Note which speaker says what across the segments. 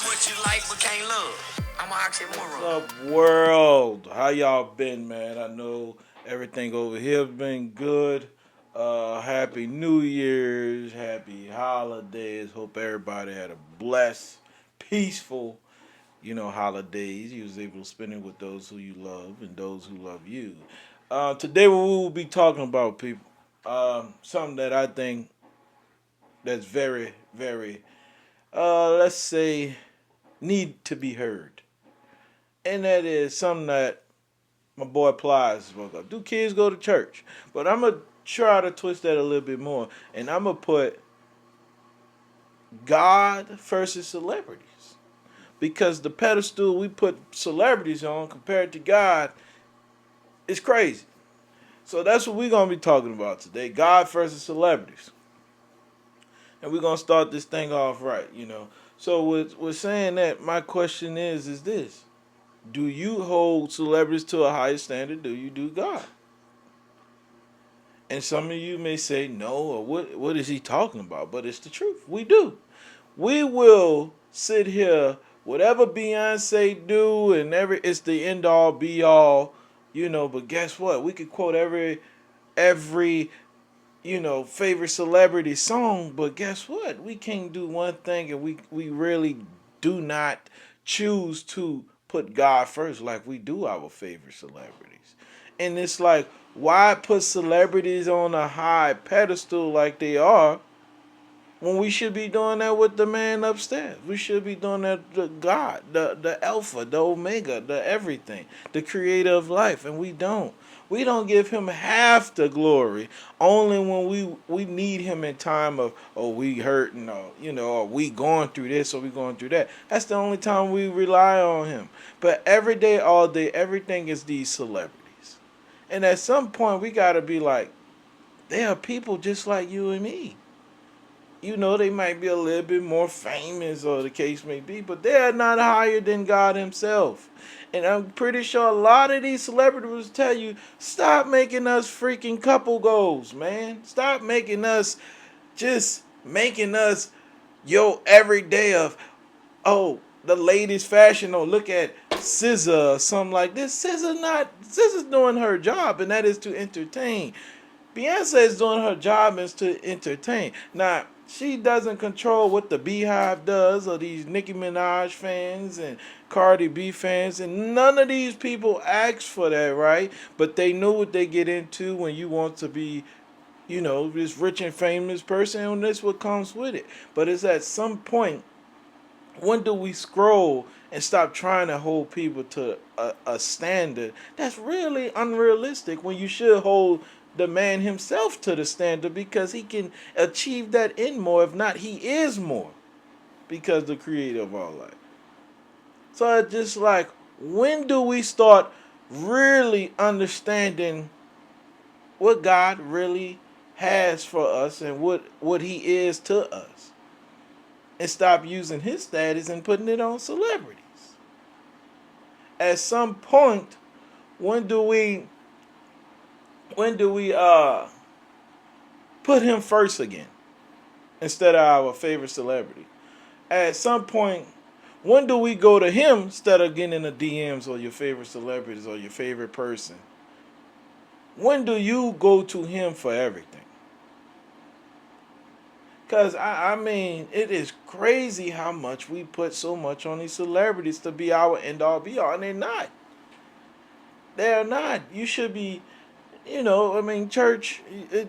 Speaker 1: what you like but can't love. I'm an oxymoron.
Speaker 2: What's up, world? How y'all been, man? I know everything over here has been good. Happy New Year's, happy holidays. Hope everybody had a blessed, peaceful, holidays. You was able to spend it with those who you love and those who love you. Today we will be talking about people. Something that I think that's very, very, let's say, need to be heard. And that is something that my boy Plies spoke up. Do kids go to church? But I'm gonna try to twist that a little bit more, and I'm gonna put God versus celebrities because the pedestal we put celebrities on compared to God is crazy. So that's what we're gonna be talking about today: God versus celebrities, and we're gonna start this thing off right. So with saying that, my question is this: do you hold celebrities to a higher standard? Do you do God? And some of you may say no, or what is he talking about? But it's the truth. We do. We will sit here, whatever Beyonce do, and it's the end all be all. But guess what? We could quote every favorite celebrity song, but guess what? We can't do one thing, and we really do not choose to put God first like we do our favorite celebrities. And it's like, why put celebrities on a high pedestal like they are when we should be doing that with the man upstairs? We should be doing that the God, the Alpha, the Omega, the everything, the creator of life, and we don't. We don't give him half the glory. Only when we need him in time of, oh, we hurting, or we going through this or we going through that. That's the only time we rely on him. But every day, all day, everything is these celebrities. And at some point we gotta be like, they are people just like you and me. They might be a little bit more famous or the case may be, but they are not higher than God himself. And I'm pretty sure a lot of these celebrities tell you, stop making us freaking couple goals, man. Stop making us yo every day of, oh, the latest fashion, or look at SZA or something like this. SZA's doing her job, and that is to entertain. Beyonce is doing her job is to entertain. Now, she doesn't control what the Beehive does, or these Nicki Minaj fans and Cardi B fans, and none of these people asked for that, right? But they know what they get into when you want to be, this rich and famous person, and that's what comes with it. But it's at some point, when do we scroll and stop trying to hold people to a standard that's really unrealistic when you should hold the man himself to the standard because he can achieve that in more. If not, he is more because the creator of all life. So it's just like, when do we start really understanding what God really has for us and what he is to us? And stop using his status and putting it on celebrities. At some point, when do we put him first again instead of our favorite celebrity? At some point, when do we go to him instead of getting in the DMs or your favorite celebrities or your favorite person? When do you go to him for everything? Because, I mean, it is crazy how much we put so much on these celebrities to be our end-all, be-all. And they're not. They're not. You should be, church,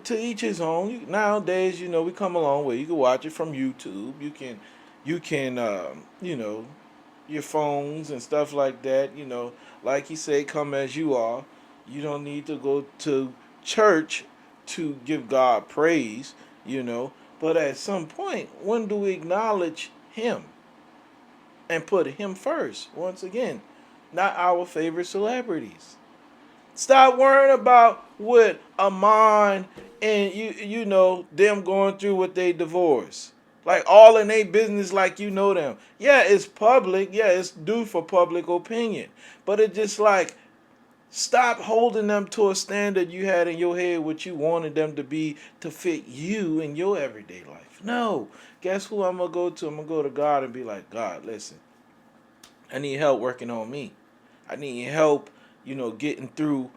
Speaker 2: to each his own. Nowadays, we come a long way. You can watch it from YouTube. You can, your phones and stuff like that. Like he said, come as you are. You don't need to go to church to give God praise, you know. But at some point, when do we acknowledge him and put him first? Once again, not our favorite celebrities. Stop worrying about what Amon and them going through with their divorce. Like, all in their business, like you know them. Yeah, it's public. Yeah, it's due for public opinion. But it's just like, Stop holding them to a standard you had in your head, what you wanted them to be to fit you in your everyday life. No. Guess who I'm going to go to? I'm going to go to God and be like, God, listen, I need help working on me. I need help, getting through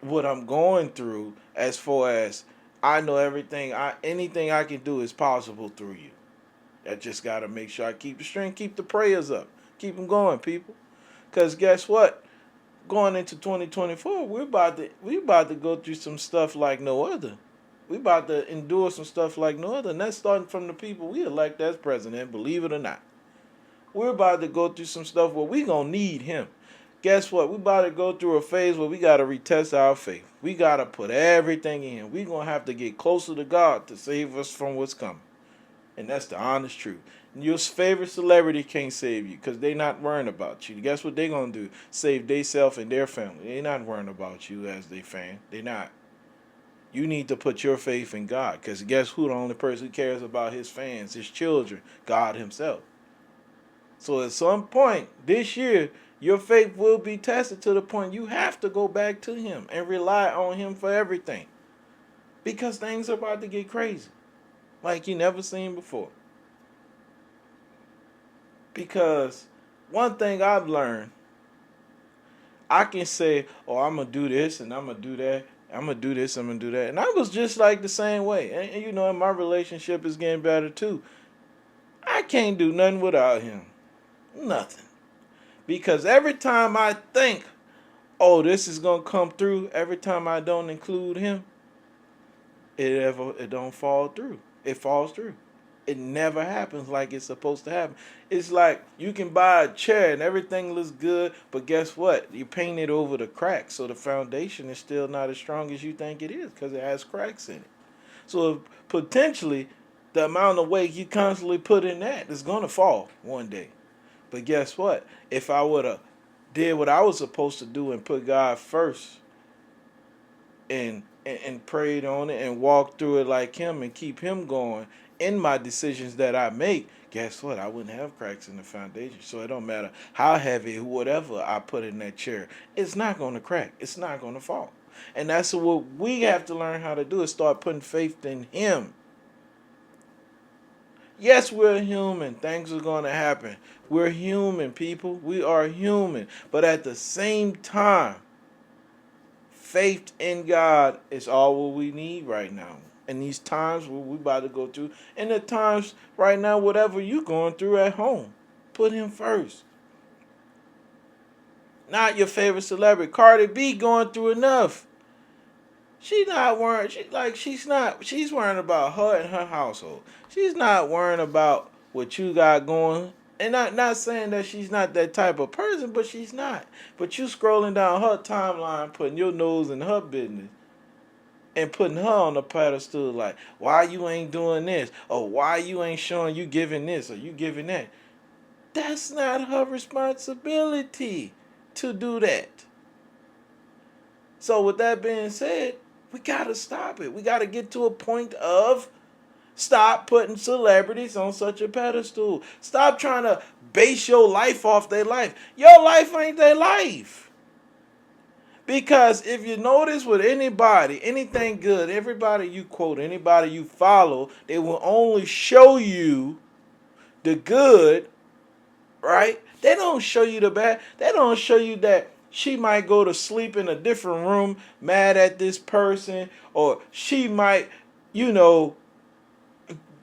Speaker 2: what I'm going through as far as I know anything I can do is possible through you. I just got to make sure I keep the strength, keep the prayers up. Keep them going, people. Because guess what? Going into 2024, we about to go through some stuff like no other. We about to endure some stuff like no other, and that's starting from the people we elect as president. Believe it or not, we're about to go through some stuff where we gonna need him. Guess what? We about to go through a phase where we gotta retest our faith. We gotta put everything in. We gonna have to get closer to God to save us from what's coming, and that's the honest truth. Your favorite celebrity can't save you because they not worrying about you. Guess what they gonna do? Save theyself and their family. They not worrying about you as they fan. They not. You need to put your faith in God because guess who the only person who cares about his fans, his children? God himself. So at some point this year, your faith will be tested to the point you have to go back to him and rely on him for everything. Because things are about to get crazy. Like you never seen before. Because one thing I've learned, I can say, oh, I'm going to do this and I'm going to do that. I'm going to do this, I'm going to do that. And I was just like the same way. And my relationship is getting better too. I can't do nothing without him. Nothing. Because every time I think, oh, this is going to come through, every time I don't include him, it don't fall through. It falls through. It never happens like it's supposed to happen. It's like you can buy a chair and everything looks good, but guess what? You paint it over the cracks, so the foundation is still not as strong as you think it is because it has cracks in it. So potentially, the amount of weight you constantly put in that is going to fall one day. But guess what? If I would have did what I was supposed to do and put God first and prayed on it and walked through it like him and keep him going in my decisions that I make, guess what? I wouldn't have cracks in the foundation. So it don't matter how heavy, whatever I put in that chair, it's not going to crack. It's not going to fall. And that's what we have to learn how to do is start putting faith in him. Yes, we're human. Things are going to happen. We're human, people. We are human. But at the same time, faith in God is all what we need right now. In these times where we're about to go through, and the times right now, whatever you're going through at home, put him first. Not your favorite celebrity. Cardi B going through enough. She's not worrying. She's worrying about her and her household. She's not worrying about what you got going. And not saying that she's not that type of person, but she's not. But you scrolling down her timeline, putting your nose in her business, and putting her on the pedestal like, why you ain't doing this? Or why you ain't showing you giving this or you giving that? That's not her responsibility to do that. So with that being said, we gotta stop it. We gotta get to a point of stop putting celebrities on such a pedestal. Stop trying to base your life off their life. Your life ain't their life. Because if you notice with anybody, anything good, everybody you quote, anybody you follow, they will only show you the good, right? They don't show you the bad. They don't show you that she might go to sleep in a different room mad at this person, or she might, you know,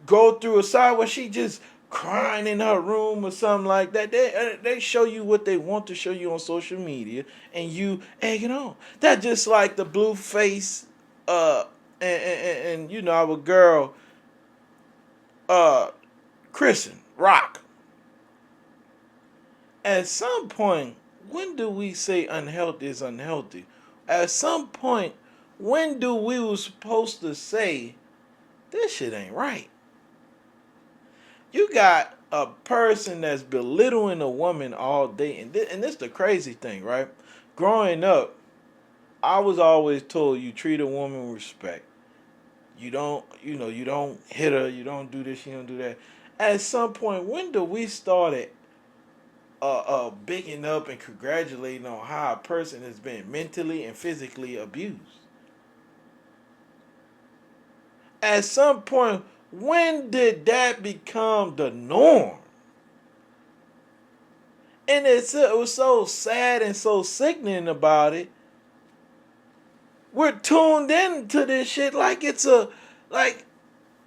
Speaker 2: go through a side where she just crying in her room or something like that. They show you what they want to show you on social media, and you egg it on. That's just like the blue face, and our girl, Kristen Rock. At some point, when do we say unhealthy is unhealthy? At some point, when do we was supposed to say this shit ain't right? You got a person that's belittling a woman all day, and this the crazy thing, right? Growing up, I was always told you treat a woman with respect. You don't hit her, you don't do this, you don't do that. At some point, when do we start it bigging up and congratulating on how a person has been mentally and physically abused. At some point, when did that become the norm? And it was so sad and so sickening about it. We're tuned into this shit like it's a like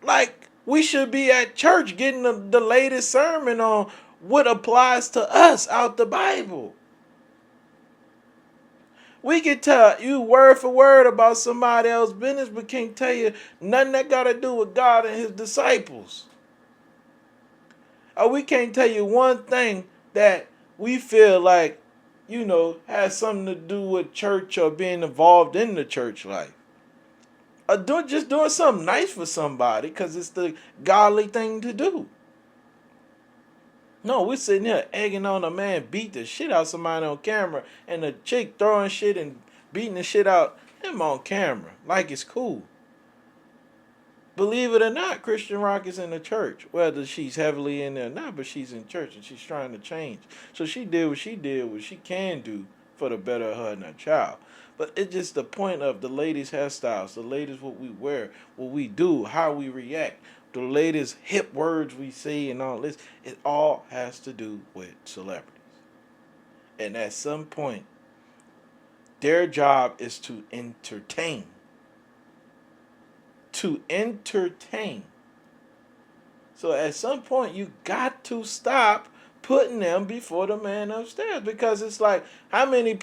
Speaker 2: like we should be at church getting the latest sermon on what applies to us out the Bible. We can tell you word for word about somebody else's business, but can't tell you nothing that got to do with God and his disciples. Or we can't tell you one thing that we feel like, has something to do with church or being involved in the church life. Or just doing something nice for somebody because it's the godly thing to do. No, we're sitting here egging on a man beat the shit out of somebody on camera and the chick throwing shit and beating the shit out him on camera like it's cool. Believe it or not, Christian Rock is in the church. Whether she's heavily in there or not, but she's in church and she's trying to change. So she did what she can do for the better of her and her child. But it's just the point of the ladies' hairstyles, the ladies what we wear, what we do, how we react, the latest hip words we say and all this. It all has to do with celebrities. And at some point, their job is to entertain. To entertain. So at some point, you got to stop putting them before the man upstairs because it's like, how many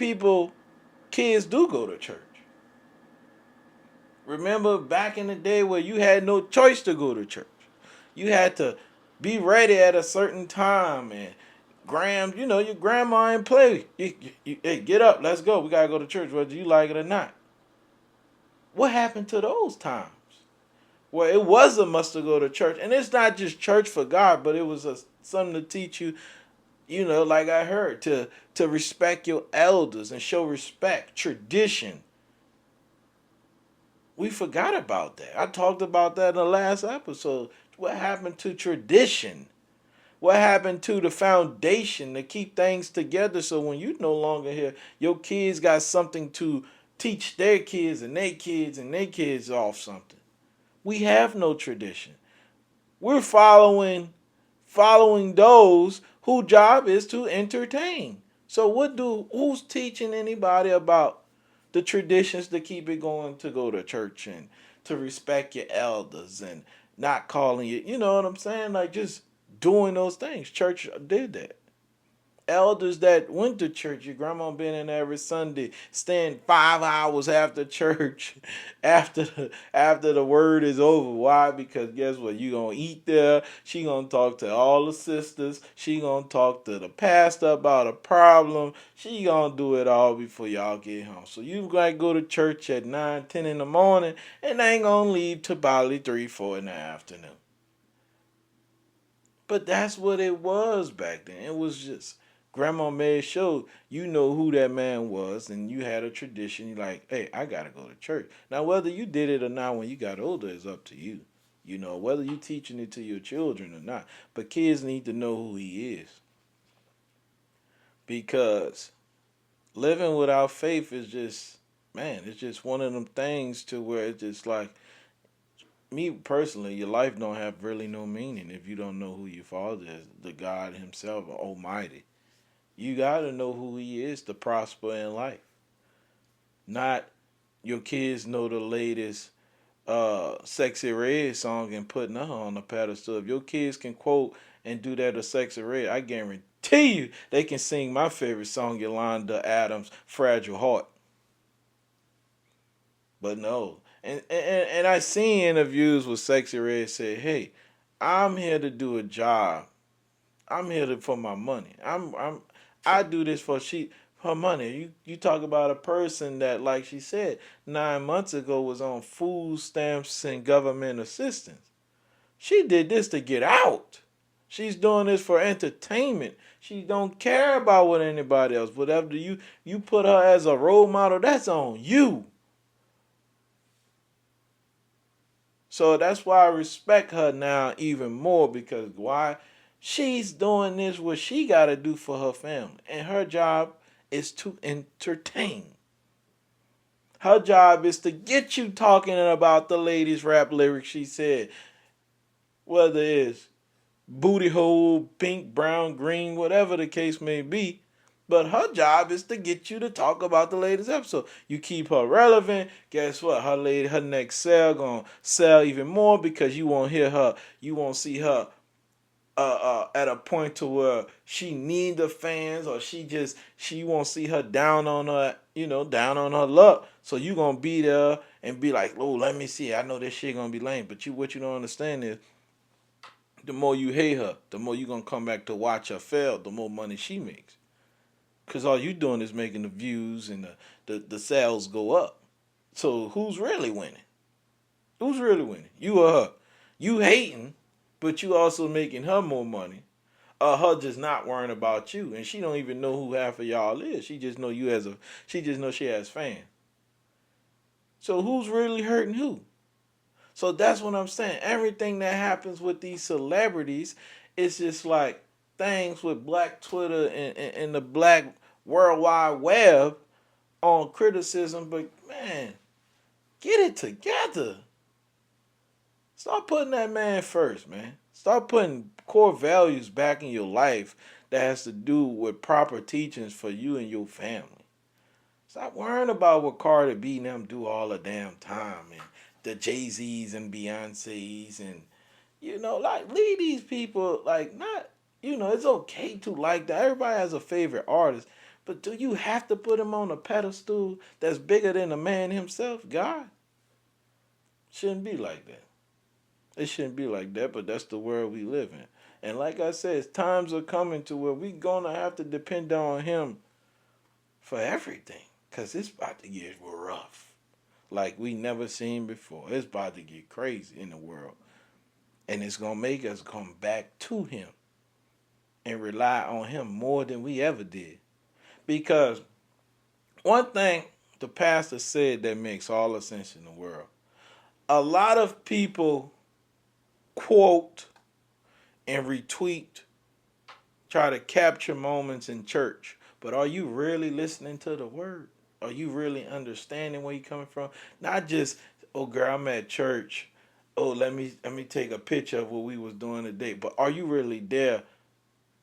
Speaker 2: kids do go to church? Remember back in the day where you had no choice to go to church. You had to be ready at a certain time and your grandma ain't play. Hey, get up, let's go. We gotta go to church whether you like it or not. What happened to those times? Well, it was a must to go to church. And it's not just church for God, but it was something to teach you, like I heard, to respect your elders and show respect, tradition. We forgot about that. I talked about that in the last episode. What happened to tradition? What happened to the foundation to keep things together so when you no longer here, your kids got something to teach their kids and their kids and their kids off something. We have no tradition. We're following those whose job is to entertain. So who's teaching anybody about the traditions to keep it going, to go to church and to respect your elders and not calling you, you know what I'm saying? Like just doing those things. Church did that. Elders that went to church, your grandma been in every Sunday, staying 5 hours after church, after the word is over. Why? Because guess what? You gonna eat there. She gonna talk to all the sisters. She gonna talk to the pastor about a problem. She gonna do it all before y'all get home. So you gotta go to church at 9, 10 in the morning, and they ain't gonna leave till probably 3, 4 in the afternoon. But that's what it was back then. It was just grandma made sure you know who that man was and you had a tradition. You're like, hey, I gotta go to church. Now whether you did it or not when you got older is up to you. Whether you teaching it to your children or not. But kids need to know who he is. Because living without faith is just, man, it's just one of them things to where it's just like, me personally, your life don't have really no meaning if you don't know who your father is, the God himself, Almighty. You got to know who he is to prosper in life. Not your kids know the latest Sexy Red song and putting her on the pedestal. If your kids can quote and do that to Sexy Red, I guarantee you they can sing my favorite song, Yolanda Adams' Fragile Heart. But no. And I seen interviews with Sexy Red say, hey, I'm here to do a job. I'm here for my money. I do this for her money. You talk about a person that, like she said, 9 months ago was on food stamps and government assistance. She did this to get out. She's doing this for entertainment. She don't care about what anybody else. Whatever you put her as a role model, that's on you. So that's why I respect her now even more because why? She's doing this what she got to do for her family. And her job is to entertain. Her job is to get you talking about the latest rap lyrics she said. Whether it's booty hole, pink, brown, green, whatever the case may be. But her job is to get you to talk about the latest episode. You keep her relevant. Guess what? Her next sale gonna sell even more because you won't hear her. You won't see her at a point to where she need the fans, or she won't see her down on her, down on her luck. So you gonna be there and be like, oh, let me see. I know this shit gonna be lame, but what you don't understand is the more you hate her, the more you gonna come back to watch her fail, the more money she makes. Cause all you doing is making the views and the sales go up. So who's really winning? Who's really winning? You or her? You hating, but you also making her more money. Her just not worrying about you, and she don't even know who half of y'all is. She just know you as she just know she has fans. So who's really hurting who? So that's what I'm saying. Everything that happens with these celebrities, it's just like things with Black Twitter and the Black World Wide Web on criticism. But man, get it together. Start putting that man first, man. Start putting core values back in your life that has to do with proper teachings for you and your family. Stop worrying about what Cardi B and them do all the damn time, and the Jay-Z's and Beyonce's, and like, leave these people, like, not, it's okay to like that. Everybody has a favorite artist, but do you have to put him on a pedestal that's bigger than the man himself? God, shouldn't be like that. It shouldn't be like that, but that's the world we live in. And like I said, times are coming to where we gonna have to depend on him for everything. Because it's about to get rough. Like we never seen before. It's about to get crazy in the world. And it's going to make us come back to him and rely on him more than we ever did. Because one thing the pastor said that makes all the sense in the world. A lot of people quote and retweet, try to capture moments in church. But are you really listening to the word? Are you really understanding where you're coming from? Not just, oh girl, I'm at church. Oh, let me take a picture of what we was doing today. But are you really there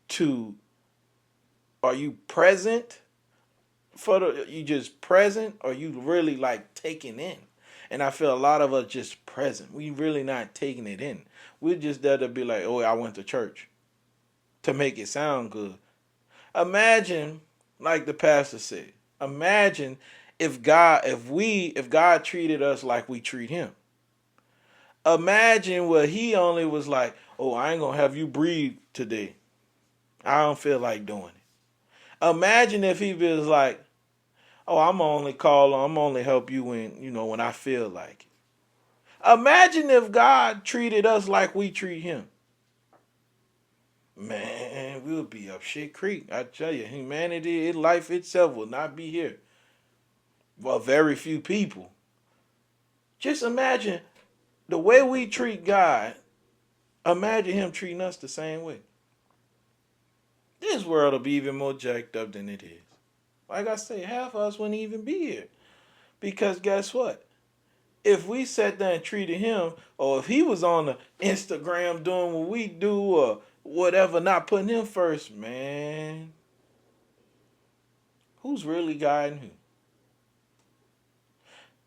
Speaker 2: to, are you present you just present, or you really like taking in? And I feel a lot of us just present. We really not taking it in. We're just there to be like, oh, I went to church, to make it sound good. Imagine, like the pastor said, imagine if God treated us like we treat him. Imagine what he only was like, oh, I ain't gonna have you breathe today. I don't feel like doing it. Imagine if he was like, oh, I'm only help you when I feel like it. Imagine if God treated us like we treat him. Man, we'll be up shit creek. I tell you, humanity, life itself will not be here. Well, very few people. Just imagine the way we treat God. Imagine him treating us the same way. This world will be even more jacked up than it is. Like I say, half of us wouldn't even be here. Because guess what? If we sat there and treated him, or if he was on the Instagram doing what we do, or whatever, not putting him first, man, who's really guiding who?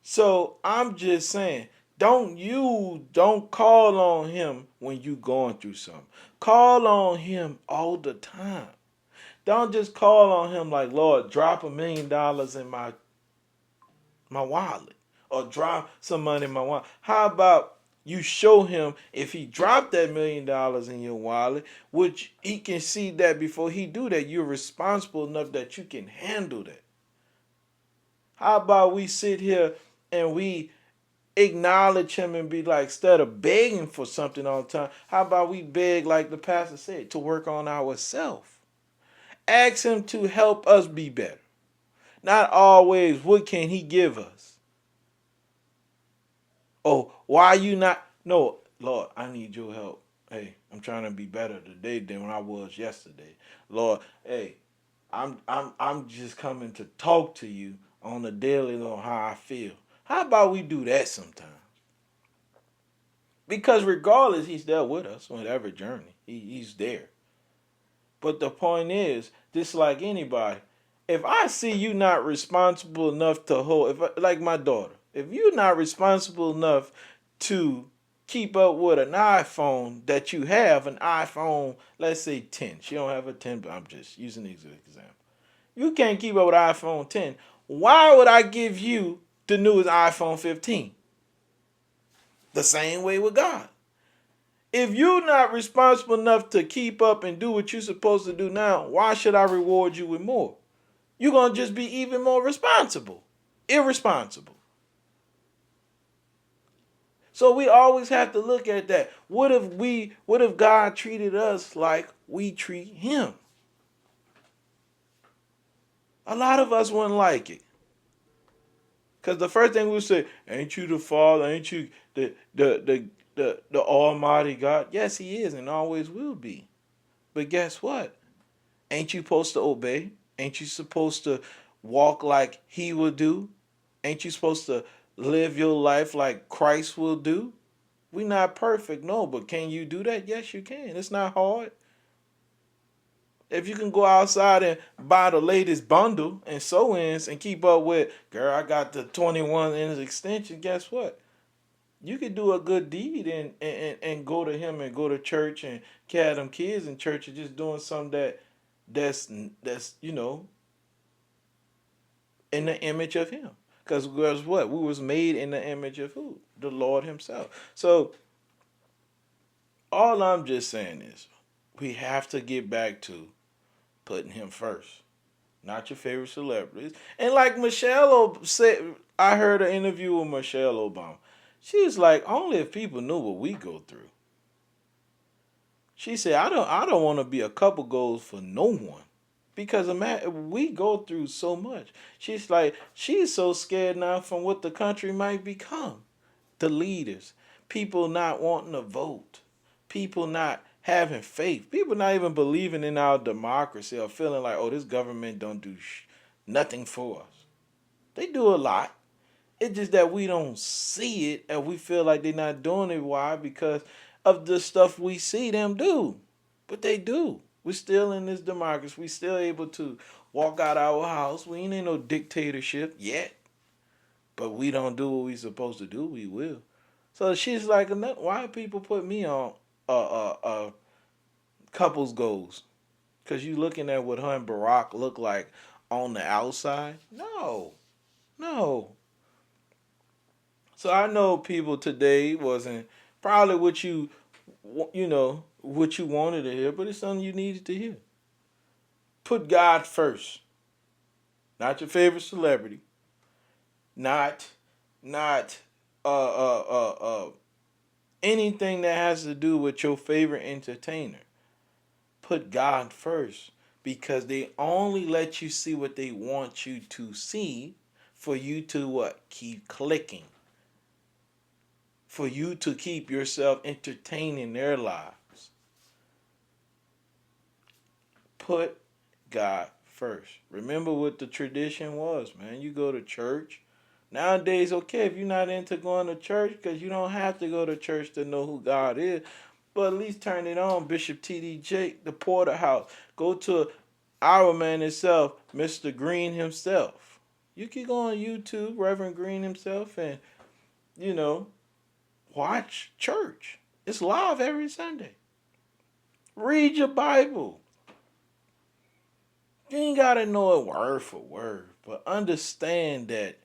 Speaker 2: So I'm just saying, don't call on him when you going through something. Call on him all the time. Don't just call on him like, Lord, drop $1 million in my wallet, or drop some money in my wallet. How about you show him, if he dropped that $1 million in your wallet, which he can see that before he do that, you're responsible enough that you can handle that. How about we sit here and we acknowledge him and be like, instead of begging for something all the time, how about we beg, like the pastor said, to work on ourselves? Ask him to help us be better. Not always, what can he give us? Oh, why you not? No, Lord, I need your help. Hey, I'm trying to be better today than when I was yesterday. Lord, hey, I'm just coming to talk to you on the daily on how I feel. How about we do that sometime? Because regardless, he's there with us on every journey. He's there. But the point is, just like anybody, if I see you not responsible enough to hold, if like my daughter, if you're not responsible enough to keep up with an iPhone that you have, an iPhone, let's say 10. She don't have a 10, but I'm just using this example. You can't keep up with iPhone 10. Why would I give you the newest iPhone 15? The same way with God. If you're not responsible enough to keep up and do what you're supposed to do now, why should I reward you with more? You're going to just be even more responsible. Irresponsible. So we always have to look at that. What if God treated us like we treat him? A lot of us wouldn't like it. Because the first thing we say, ain't you the Father? Ain't you the Almighty God? Yes, he is and always will be. But guess what? Ain't you supposed to obey? Ain't you supposed to walk like he will do? Ain't you supposed to live your life like Christ will do? We not perfect, no, but can you do that? Yes, you can. It's not hard. If you can go outside and buy the latest bundle and sew-ins and keep up with, girl, I got the 21 inch extension, guess what? You could do a good deed and go to him and go to church and carry them kids in church and just doing something that's in the image of him. Because guess what? We was made in the image of who? The Lord himself. So all I'm just saying is we have to get back to putting him first. Not your favorite celebrities. And like Michelle said, I heard an interview with Michelle Obama. She was like, only if people knew what we go through. She said, I don't want to be a couple goals for no one. Because we go through so much. She's like, she's so scared now from what the country might become. The leaders, people not wanting to vote, people not having faith, people not even believing in our democracy or feeling like, oh, this government don't do nothing for us. They do a lot. It's just that we don't see it and we feel like they're not doing it. Why? Because of the stuff we see them do. But they do. We're still in this democracy. We still able to walk out our house. We ain't in no dictatorship yet. But we don't do what we supposed to do. We will. So she's like, why people put me on couples goals? Because you looking at what her and Barack look like on the outside? No. No. So I know people today wasn't probably what you wanted to hear, but it's something you needed to hear. Put God first, not your favorite celebrity, not anything that has to do with your favorite entertainer. Put God first because they only let you see what they want you to see for you to what? Keep clicking. For you to keep yourself entertaining their lives. Put God first. Remember what the tradition was, man. You go to church. Nowadays, okay, if you're not into going to church, because you don't have to go to church to know who God is, but at least turn it on. Bishop T.D. Jake, the Porterhouse. Go to our man himself, Mr. Green himself. You can go on YouTube, Reverend Green himself, and, watch church. It's live every Sunday. Read your Bible. You ain't got to know it word for word, but understand that,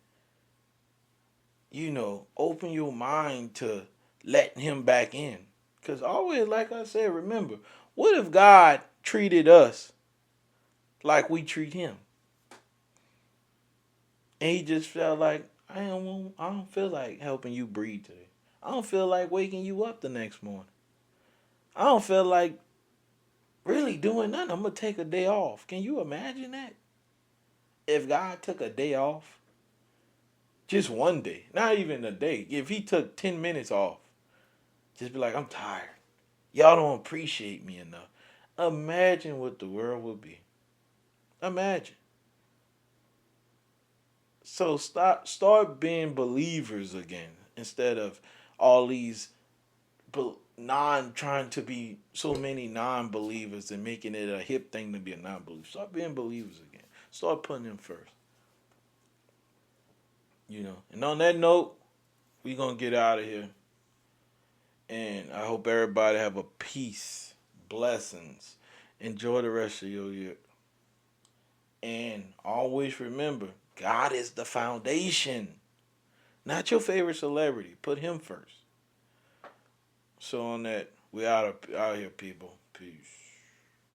Speaker 2: open your mind to letting him back in. Because always, like I said, remember, what if God treated us like we treat him? And he just felt like, I don't feel like helping you breathe today. I don't feel like waking you up the next morning. I don't feel like really doing nothing. I'm going to take a day off. Can you imagine that? If God took a day off, just one day, not even a day, if he took 10 minutes off, just be like, I'm tired. Y'all don't appreciate me enough. Imagine what the world would be. Imagine. So start being believers again instead of all these non trying to be so many non-believers and making it a hip thing to be a non-believer. Start being believers again. Start putting them first. And on that note, we gonna get out of here. And I hope everybody have a peace, blessings. Enjoy the rest of your year. And always remember, God is the foundation. Not your favorite celebrity. Put him first. So on that, we out here, people. Peace.